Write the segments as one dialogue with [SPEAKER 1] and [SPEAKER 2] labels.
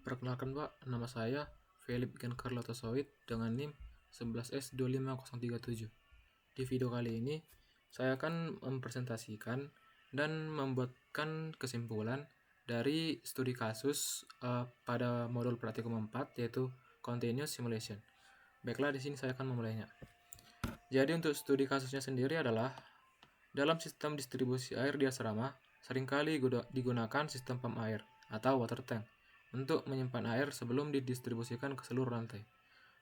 [SPEAKER 1] Perkenalkan Pak, nama saya Philip Giancarlo Tosoid dengan NIM 11S25037. Di video kali ini, saya akan mempresentasikan dan membuatkan kesimpulan dari studi kasus pada modul praktikum 4 yaitu Continuous Simulation. Baiklah, di sini saya akan memulainya. Jadi untuk studi kasusnya sendiri adalah dalam sistem distribusi air di asrama seringkali digunakan sistem pump air atau water tank untuk menyimpan air sebelum didistribusikan ke seluruh lantai.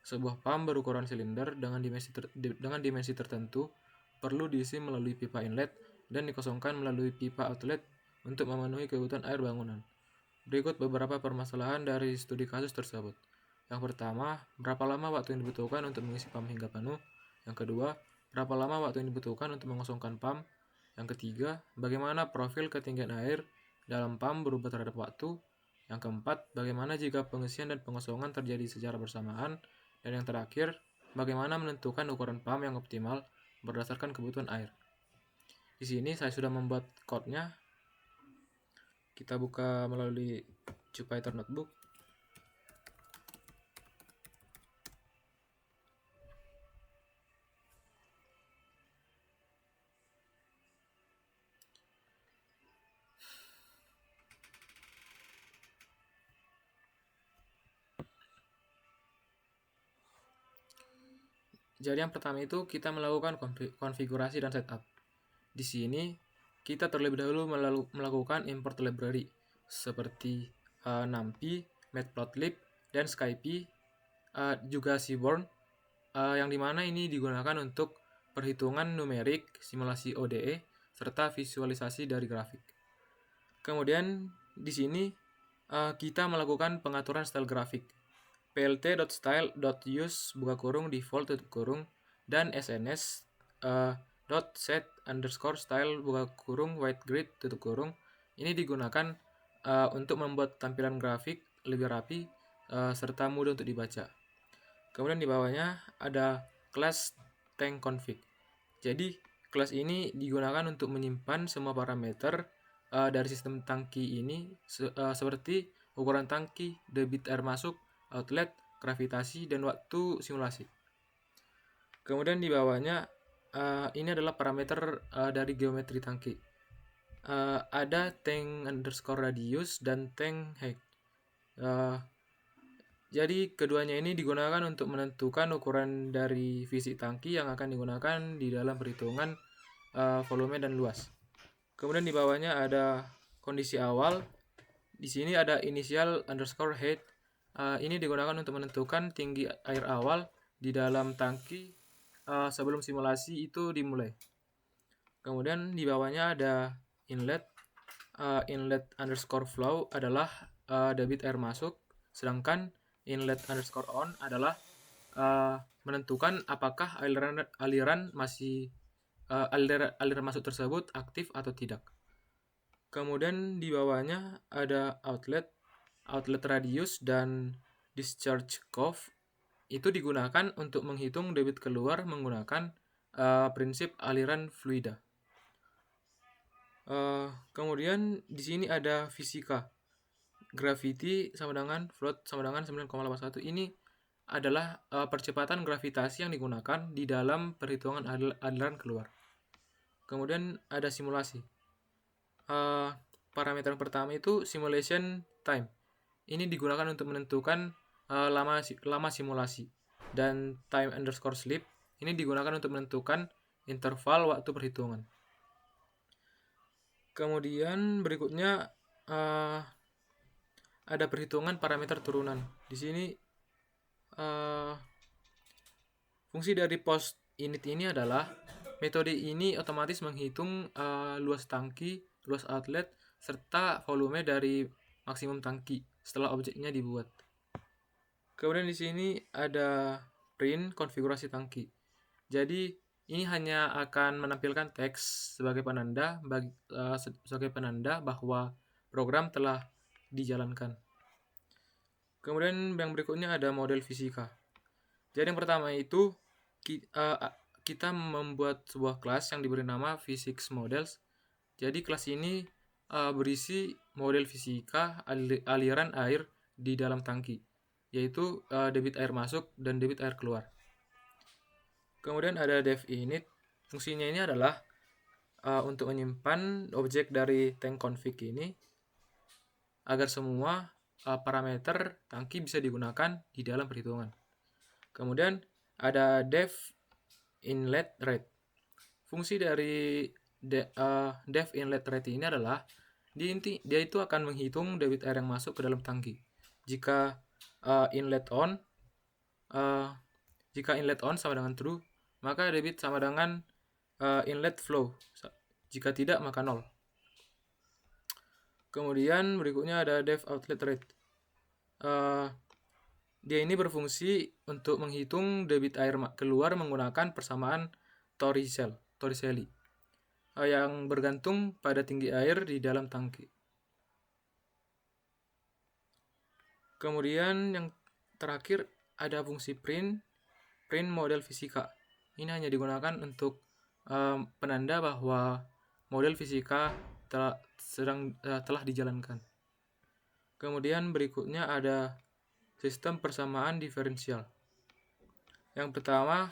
[SPEAKER 1] Sebuah pump berukuran silinder dengan dimensi tertentu perlu diisi melalui pipa inlet dan dikosongkan melalui pipa outlet untuk memenuhi kebutuhan air bangunan. Berikut beberapa permasalahan dari studi kasus tersebut. Yang pertama, berapa lama waktu yang dibutuhkan untuk mengisi pump hingga penuh? Yang kedua, berapa lama waktu yang dibutuhkan untuk mengosongkan pump? Yang ketiga, bagaimana profil ketinggian air dalam pump berubah terhadap waktu? Yang keempat, bagaimana jika pengisian dan pengosongan terjadi secara bersamaan? Dan yang terakhir, bagaimana menentukan ukuran pump yang optimal berdasarkan kebutuhan air? Di sini saya sudah membuat code-nya. Kita buka melalui Jupyter Notebook. Jadi yang pertama itu kita melakukan konfigurasi dan setup. Di sini kita terlebih dahulu melakukan import library seperti NumPy, Matplotlib, dan SciPy, juga Seaborn, yang dimana ini digunakan untuk perhitungan numerik, simulasi ODE, serta visualisasi dari grafik. Kemudian di sini kita melakukan pengaturan style grafik. plt.style.use buka kurung default tutup kurung dan sns .set_style buka kurung white grid tutup kurung. Ini digunakan untuk membuat tampilan grafik lebih rapi serta mudah untuk dibaca. Kemudian di bawahnya ada class tank config. Jadi kelas ini digunakan untuk menyimpan semua parameter dari sistem tangki ini seperti ukuran tangki, debit air masuk, outlet, gravitasi, dan waktu simulasi. Kemudian di bawahnya ini adalah parameter dari geometri tangki. Ada tank underscore radius dan tank height. Jadi keduanya ini digunakan untuk menentukan ukuran dari fisik tangki yang akan digunakan di dalam perhitungan volume dan luas. Kemudian di bawahnya ada kondisi awal. Di sini ada initial underscore height. Ini digunakan untuk menentukan tinggi air awal di dalam tangki sebelum simulasi itu dimulai. Kemudian di bawahnya ada inlet. Inlet underscore flow adalah debit air masuk, sedangkan inlet underscore on adalah menentukan apakah aliran masuk tersebut aktif atau tidak. Kemudian di bawahnya ada outlet radius dan discharge curve. Itu digunakan untuk menghitung debit keluar menggunakan prinsip aliran fluida. Kemudian di sini ada fisika. Gravity sama dengan float sama dengan 9,81. Ini adalah percepatan gravitasi yang digunakan di dalam perhitungan aliran keluar. Kemudian ada simulasi. Parameter pertama itu simulation time. Ini digunakan untuk menentukan lama simulasi. Dan time underscore sleep ini digunakan untuk menentukan interval waktu perhitungan. Kemudian berikutnya ada perhitungan parameter turunan. Di sini fungsi dari post init ini adalah metode ini otomatis menghitung luas tangki, luas outlet, serta volume dari maksimum tangki setelah objeknya dibuat. Kemudian di sini ada print konfigurasi tangki. Jadi ini hanya akan menampilkan teks sebagai penanda bahwa program telah dijalankan. Kemudian yang berikutnya ada model fisika. Jadi yang pertama itu kita membuat sebuah kelas yang diberi nama physics models. Jadi kelas ini berisi model fisika aliran air di dalam tangki, yaitu debit air masuk dan debit air keluar. Kemudian ada dev init. Fungsinya ini adalah untuk menyimpan objek dari tank config ini agar semua parameter tangki bisa digunakan di dalam perhitungan. Kemudian ada dev inlet rate. Fungsi dari dev inlet rate ini adalah dia itu akan menghitung debit air yang masuk ke dalam tangki. Jika inlet on sama dengan true, maka debit sama dengan inlet flow. Jika tidak, maka 0. Kemudian berikutnya ada dev outlet rate. Dia ini berfungsi untuk menghitung debit air keluar menggunakan persamaan Torricelli yang bergantung pada tinggi air di dalam tangki. Kemudian yang terakhir ada fungsi print model fisika. Ini hanya digunakan untuk penanda bahwa model fisika telah dijalankan. Kemudian berikutnya ada sistem persamaan diferensial. Yang pertama,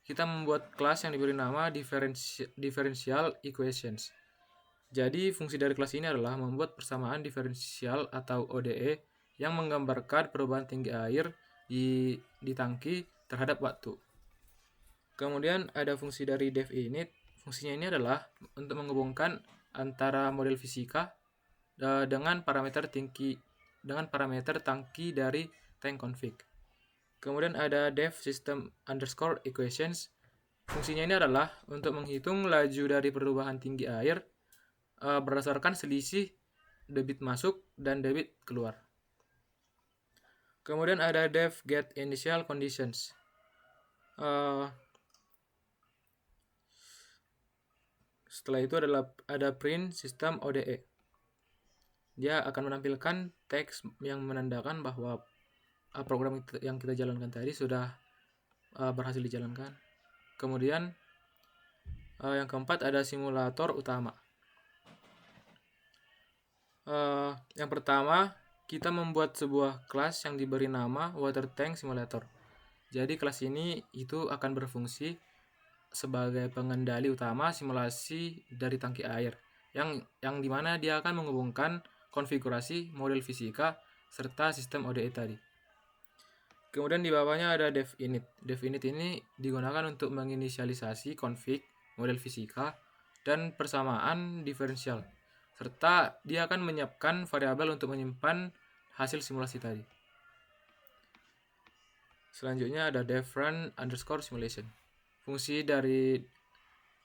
[SPEAKER 1] kita membuat kelas yang diberi nama differential equations. Jadi fungsi dari kelas ini adalah membuat persamaan diferensial atau ODE yang menggambarkan perubahan tinggi air di tangki terhadap waktu. Kemudian ada fungsi dari dev init. Fungsinya ini adalah untuk menghubungkan antara model fisika dengan parameter tangki dari tank config. Kemudian ada dev system underscore equations. Fungsinya ini adalah untuk menghitung laju dari perubahan tinggi air berdasarkan selisih debit masuk dan debit keluar. Kemudian ada dev get initial conditions. Setelah itu ada print system ODE. Dia akan menampilkan teks yang menandakan bahwa program yang kita jalankan tadi sudah berhasil dijalankan. Kemudian yang keempat ada simulator utama. Yang pertama, kita membuat sebuah kelas yang diberi nama water tank simulator. Jadi kelas ini itu akan berfungsi sebagai pengendali utama simulasi dari tangki air yang dimana dia akan menghubungkan konfigurasi model fisika serta sistem ODE tadi. Kemudian di bawahnya ada dev init. Dev init ini digunakan untuk menginisialisasi config model fisika dan persamaan diferensial, serta dia akan menyiapkan variabel untuk menyimpan hasil simulasi tadi. Selanjutnya ada dev run underscore simulation. Fungsi dari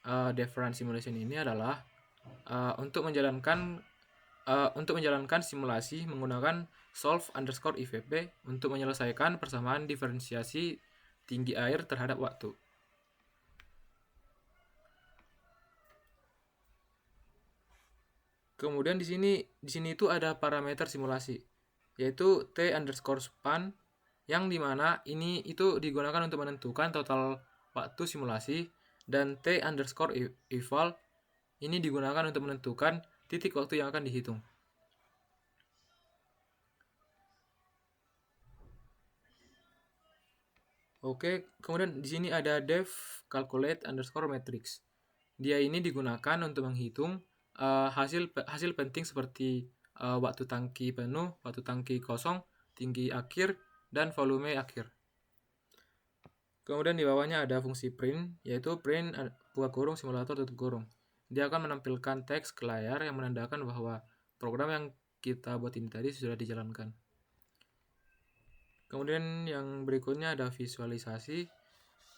[SPEAKER 1] dev run simulation ini adalah untuk menjalankan simulasi menggunakan solve underscore IVP untuk menyelesaikan persamaan diferensiasi tinggi air terhadap waktu. Kemudian di sini itu ada parameter simulasi, yaitu t underscore span, yang dimana ini itu digunakan untuk menentukan total waktu simulasi, dan t underscore eval ini digunakan untuk menentukan titik waktu yang akan dihitung. Oke, kemudian di sini ada dev calculate underscore matrix. Dia ini digunakan untuk menghitung hasil penting seperti waktu tangki penuh, waktu tangki kosong, tinggi akhir, dan volume akhir. Kemudian di bawahnya ada fungsi print, yaitu print buka kurung simulator tutup kurung. Dia akan menampilkan teks ke layar yang menandakan bahwa program yang kita buat ini tadi sudah dijalankan. Kemudian yang berikutnya ada visualisasi.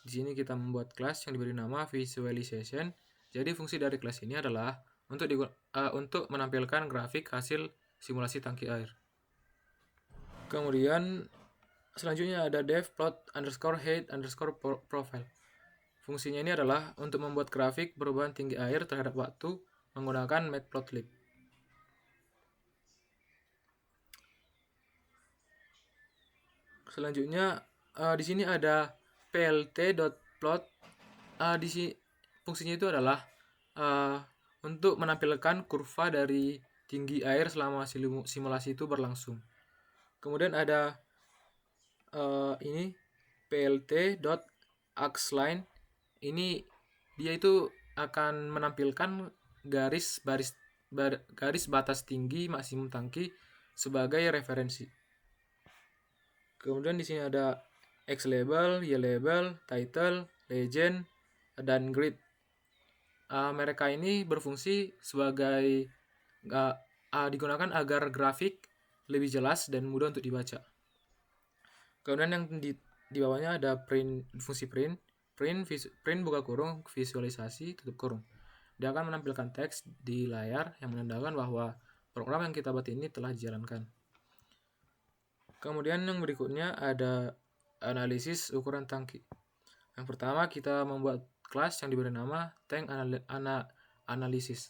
[SPEAKER 1] Di sini kita membuat kelas yang diberi nama visualization. Jadi fungsi dari kelas ini adalah untuk menampilkan grafik hasil simulasi tangki air. Kemudian selanjutnya ada dev plot underscore height underscore profile. Fungsinya ini adalah untuk membuat grafik perubahan tinggi air terhadap waktu menggunakan matplotlib. Selanjutnya di sini ada plt.plot. Fungsinya itu adalah untuk menampilkan kurva dari tinggi air selama simulasi itu berlangsung. Kemudian ada ini plt.axline. Ini dia itu akan menampilkan garis batas tinggi maksimum tangki sebagai referensi. Kemudian di sini ada X label, Y label, title, legend, dan grid. Mereka ini berfungsi sebagai digunakan agar grafik lebih jelas dan mudah untuk dibaca. Kemudian yang di bawahnya ada fungsi print buka kurung, visualisasi tutup kurung. Dia akan menampilkan teks di layar yang menandakan bahwa program yang kita buat ini telah dijalankan. Kemudian yang berikutnya ada analisis ukuran tangki. Yang pertama kita membuat kelas yang diberi nama tank analysis.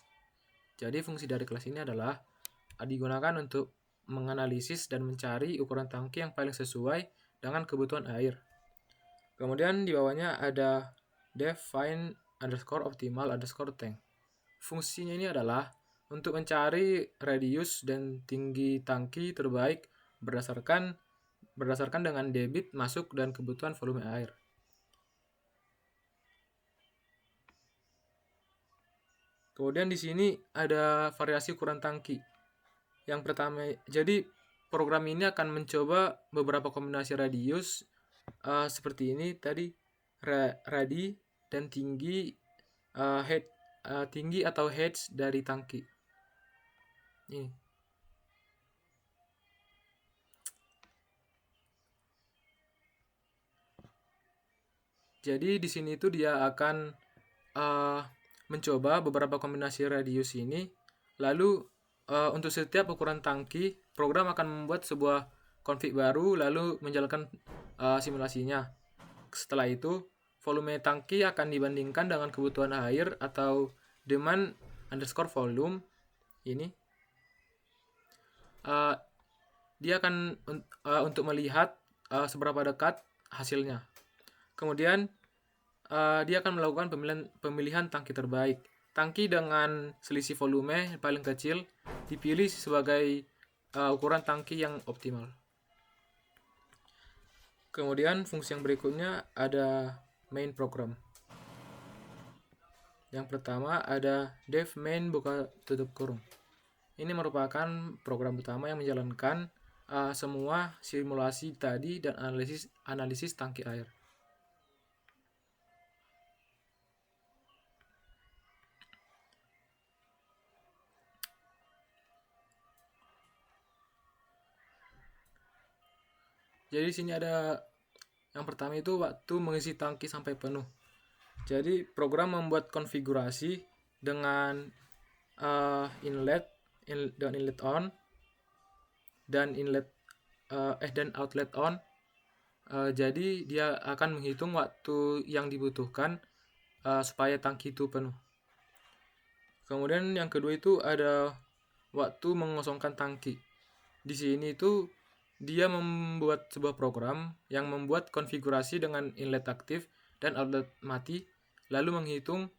[SPEAKER 1] Jadi fungsi dari kelas ini adalah digunakan untuk menganalisis dan mencari ukuran tangki yang paling sesuai dengan kebutuhan air. Kemudian di bawahnya ada define _optimal _tank. Fungsinya ini adalah untuk mencari radius dan tinggi tangki terbaik berdasarkan dengan debit masuk dan kebutuhan volume air. Kemudian di sini ada variasi ukuran tangki. Yang pertama, jadi program ini akan mencoba beberapa kombinasi radius seperti ini tadi, radi dan tinggi head tinggi atau heads dari tangki. Ini. Jadi di sini itu dia akan mencoba beberapa kombinasi radius ini. Lalu untuk setiap ukuran tangki, program akan membuat sebuah config baru lalu menjalankan simulasinya. Setelah itu, volume tangki akan dibandingkan dengan kebutuhan air atau demand underscore volume ini. Dia akan untuk melihat seberapa dekat hasilnya. Kemudian dia akan melakukan pemilihan tangki terbaik. Tangki dengan selisih volume paling kecil dipilih sebagai ukuran tangki yang optimal. Kemudian fungsi yang berikutnya ada main program. Yang pertama ada def main buka tutup kurung. Ini merupakan program utama yang menjalankan semua simulasi tadi dan analisis tangki air. Jadi di sini ada yang pertama itu waktu mengisi tangki sampai penuh. Jadi program membuat konfigurasi dengan inlet on dan outlet on. Jadi dia akan menghitung waktu yang dibutuhkan supaya tangki itu penuh. Kemudian yang kedua itu ada waktu mengosongkan tangki. Di sini itu dia membuat sebuah program yang membuat konfigurasi dengan inlet aktif dan outlet mati, lalu menghitung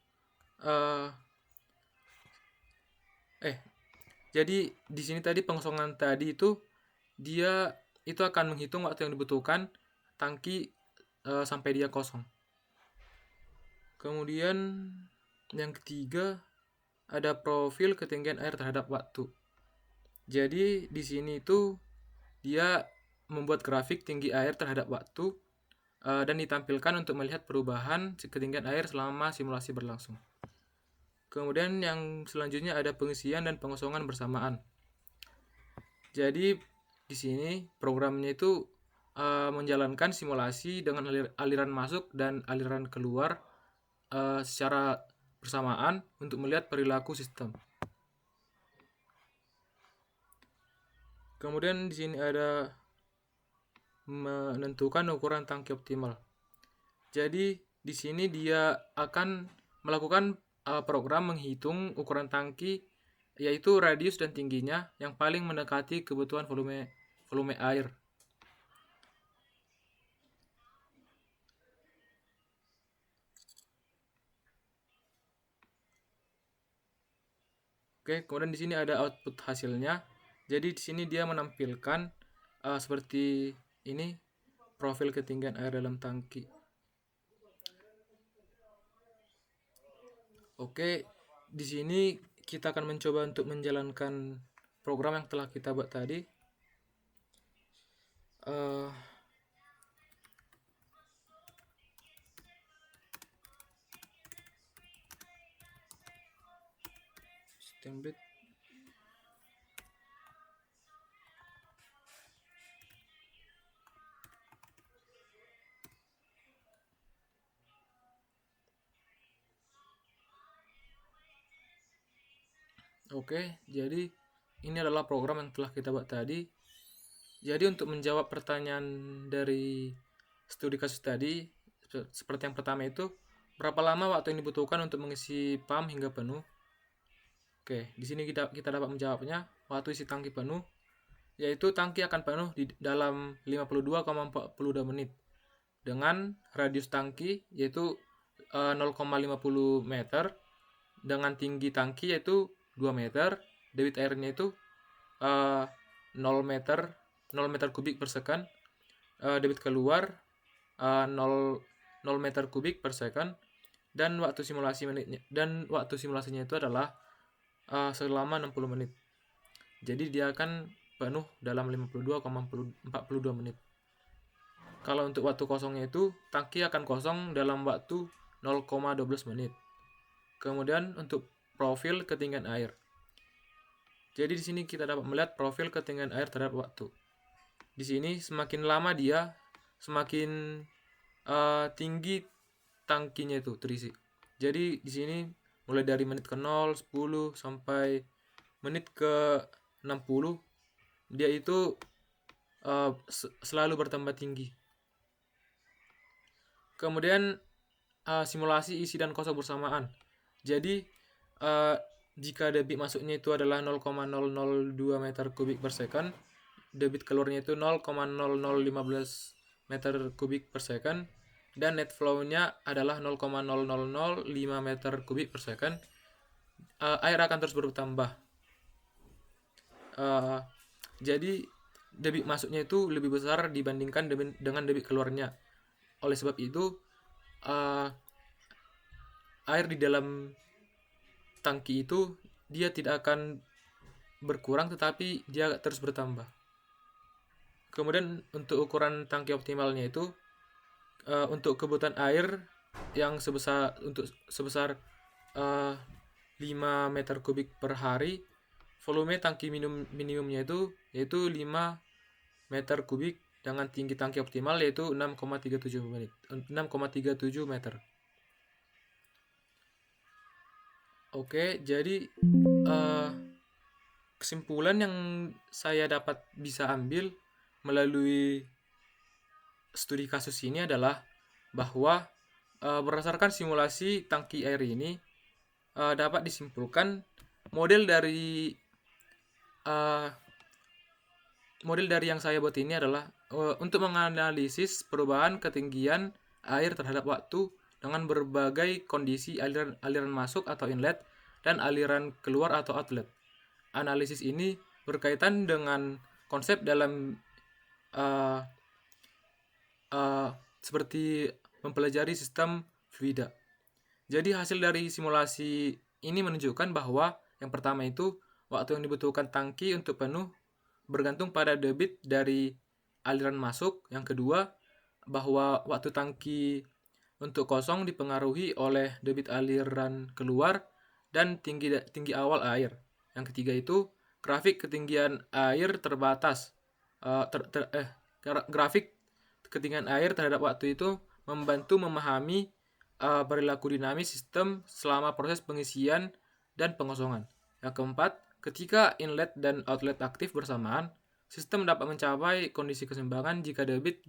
[SPEAKER 1] jadi di sini tadi pengosongan tadi itu dia itu akan menghitung waktu yang dibutuhkan tangki sampai dia kosong. Kemudian yang ketiga ada profil ketinggian air terhadap waktu. Jadi di sini itu dia membuat grafik tinggi air terhadap waktu dan ditampilkan untuk melihat perubahan ketinggian air selama simulasi berlangsung. Kemudian yang selanjutnya ada pengisian dan pengosongan bersamaan. Jadi di sini programnya itu menjalankan simulasi dengan aliran masuk dan aliran keluar secara bersamaan untuk melihat perilaku sistem. Kemudian di sini ada menentukan ukuran tangki optimal. Jadi di sini dia akan melakukan program menghitung ukuran tangki, yaitu radius dan tingginya yang paling mendekati kebutuhan volume air. Oke, kemudian di sini ada output hasilnya. Jadi di sini dia menampilkan seperti ini profil ketinggian air dalam tangki. Oke, di sini kita akan mencoba untuk menjalankan program yang telah kita buat tadi. Template. Oke, jadi ini adalah program yang telah kita buat tadi. Jadi untuk menjawab pertanyaan dari studi kasus tadi, seperti yang pertama itu, berapa lama waktu yang dibutuhkan untuk mengisi pump hingga penuh? Oke, di sini kita dapat menjawabnya. Waktu isi tangki penuh, yaitu tangki akan penuh di dalam 52,42 menit dengan radius tangki yaitu 0,50 meter, dengan tinggi tangki yaitu 2 meter, debit airnya itu 0 meter kubik per second, debit keluar 0 meter kubik per second, dan waktu simulasinya itu adalah selama 60 menit. Jadi dia akan penuh dalam 52,42 menit. Kalau untuk waktu kosongnya itu, tangki akan kosong dalam waktu 0,12 menit. Kemudian untuk profil ketinggian air. Jadi di sini kita dapat melihat profil ketinggian air terhadap waktu. Di sini semakin lama dia, semakin tinggi tangkinya itu terisi. Jadi di sini mulai dari menit ke 0, 10 sampai menit ke 60, dia itu selalu bertambah tinggi. Kemudian simulasi isi dan kosong bersamaan. Jadi jika debit masuknya itu adalah 0,002 meter kubik per second, debit keluarnya itu 0,0015 meter kubik per second, dan net flow-nya adalah 0,0005 meter kubik per second, air akan terus bertambah. Jadi debit masuknya itu lebih besar dibandingkan dengan debit keluarnya. Oleh sebab itu air di dalam tangki itu dia tidak akan berkurang, tetapi dia terus bertambah. Kemudian untuk ukuran tangki optimalnya itu untuk kebutuhan air yang sebesar 5 meter kubik per hari, volume tangki minimumnya itu yaitu 5 meter kubik dengan tinggi tangki optimal yaitu 6,37 meter. Oke, jadi kesimpulan yang saya dapat bisa ambil melalui studi kasus ini adalah bahwa berdasarkan simulasi tangki air ini dapat disimpulkan model dari yang saya buat ini adalah untuk menganalisis perubahan ketinggian air terhadap waktu dengan berbagai kondisi aliran masuk atau inlet dan aliran keluar atau outlet. Analisis ini berkaitan dengan konsep dalam seperti mempelajari sistem fluida. Jadi hasil dari simulasi ini menunjukkan bahwa yang pertama itu waktu yang dibutuhkan tangki untuk penuh bergantung pada debit dari aliran masuk. Yang kedua, bahwa waktu tangki untuk kosong dipengaruhi oleh debit aliran keluar dan tinggi awal air. Yang ketiga itu grafik ketinggian air terbatas. Grafik ketinggian air terhadap waktu itu membantu memahami perilaku dinamis sistem selama proses pengisian dan pengosongan. Yang keempat, ketika inlet dan outlet aktif bersamaan, sistem dapat mencapai kondisi keseimbangan jika debit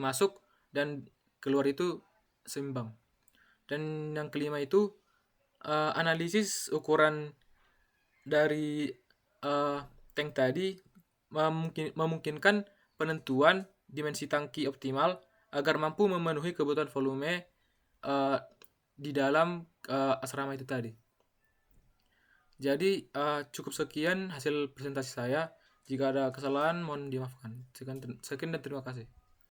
[SPEAKER 1] masuk dan keluar itu seimbang. Dan yang kelima itu analisis ukuran dari tank tadi memungkinkan penentuan dimensi tangki optimal agar mampu memenuhi kebutuhan volume di dalam asrama itu tadi. Jadi cukup sekian hasil presentasi saya. Jika ada kesalahan mohon dimaafkan. Sekian dan terima kasih.